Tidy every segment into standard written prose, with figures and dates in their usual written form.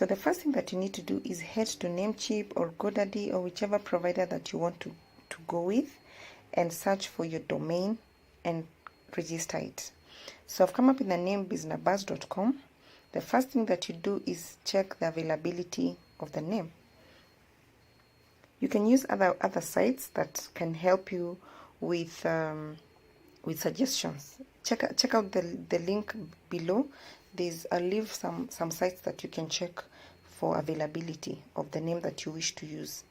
So the first thing that you need to do is head to Namecheap or GoDaddy or whichever provider that you want to go with, and search for your domain and register it. So I've come up with the name businessbuzz.com. The first thing that you do is check the availability of the name. You can use other sites that can help you with suggestions. Check out the link below. I'll leave some sites that you can check for availability of the name that you wish to use.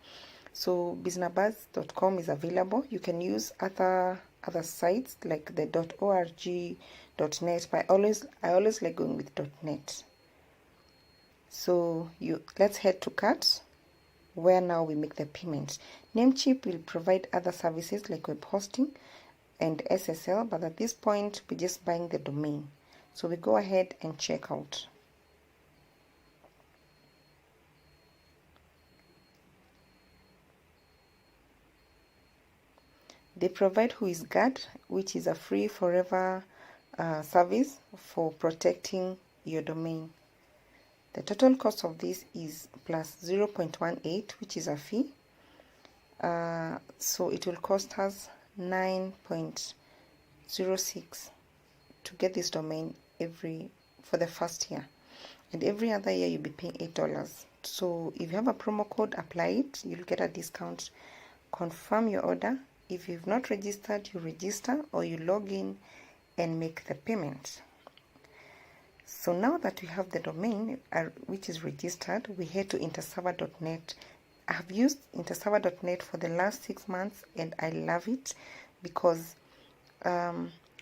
So businessbuzz.com is available. You can use other sites like the .org, .net, but I always like going with .net. So let's head to cart, where now we make the payment. Namecheap will provide other services like web hosting and SSL, but at this point we're just buying the domain. So we go ahead and check out. They provide WhoisGuard, which is a free forever service for protecting your domain. The total cost of this is plus 0.18, which is a fee. So it will cost us 9.06 to get this domain for the first year. And every other year you'll be paying $8. So if you have a promo code, apply it, you'll get a discount. Confirm your order. If you've not registered, you register or you log in and make the payment. So now that we have the domain which is registered, we head to interserver.net. I have used interserver.net for the last 6 months and I love it because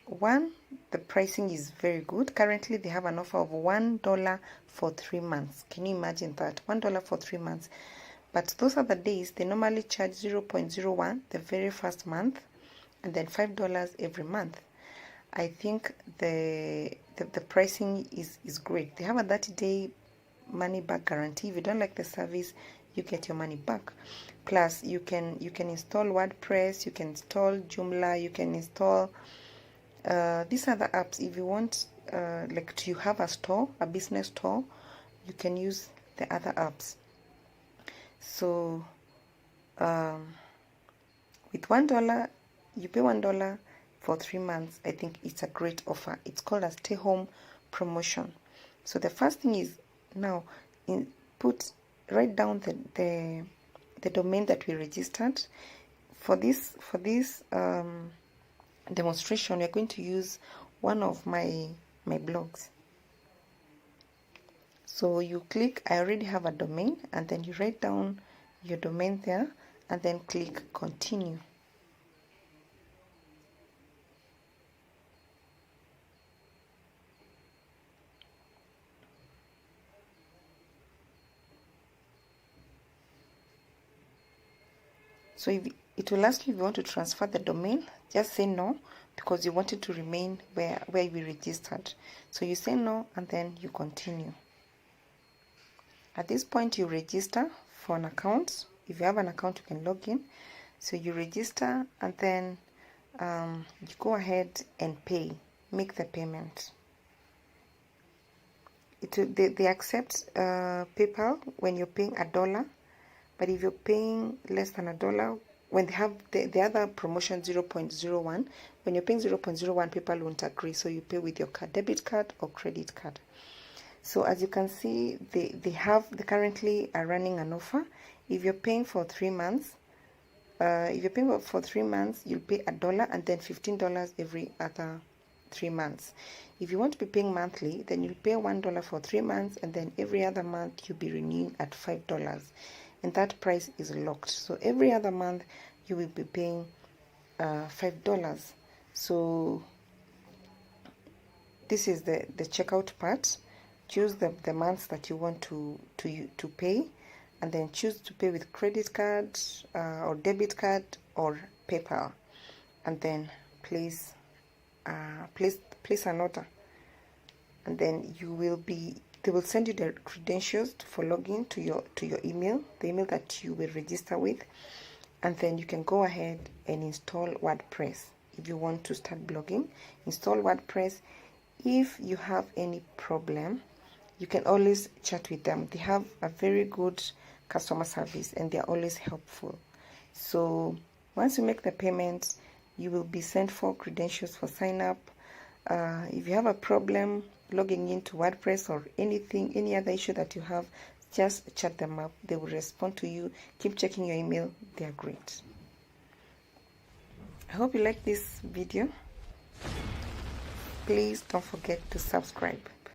one, the pricing is very good. Currently they have an offer of $1 for 3 months. Can you imagine that? $1 for 3 months. But those are the days they normally charge 0.01 the very first month and then $5 every month. I think the pricing is great. They have a 30-day money back guarantee. If you don't like the service, you get your money back. Plus you can install WordPress, you can install Joomla, you can install these other apps. If you want like you have a store, a business store, you can use the other apps. So with $1, you pay $1 for 3 months. I think it's a great offer. It's called a stay home promotion. So the first thing is now write down the domain that we registered. For this demonstration, we're going to use one of my blogs. So you click I already have a domain, and then you write down your domain there and then click continue. So if it will ask you if you want to transfer the domain, just say no because you want it to remain where we registered. So you say no and then you continue. At this point you register for an account. If you have an account, you can log in. So you register and then you go ahead and make the payment. They accept PayPal when you're paying $1, but if you're paying less than $1, when they have the other promotion 0.01, when you're paying 0.01, PayPal won't agree, so you pay with your card, debit card or credit card. So as you can see, they currently are running an offer. If you're paying for 3 months, you'll pay $1 and then $15 every other 3 months. If you want to be paying monthly, then you'll pay $1 for 3 months and then every other month you'll be renewing at $5, and that price is locked. So every other month you will be paying $5. So this is the checkout part. Choose the months that you want to pay, and then choose to pay with credit card or debit card or PayPal, and then place an order, and then they will send you the credentials for login to your email, the email that you will register with, and then you can go ahead and install WordPress. If you want to start blogging, install WordPress. If you have any problem, you can always chat with them. They have a very good customer service and they're always helpful. So once you make the payment, you will be sent for credentials for sign up. If you have a problem logging into WordPress or anything, any other issue that you have, just chat them up. They will respond to you. Keep checking your email. They are great. I hope you like this video. Please don't forget to subscribe.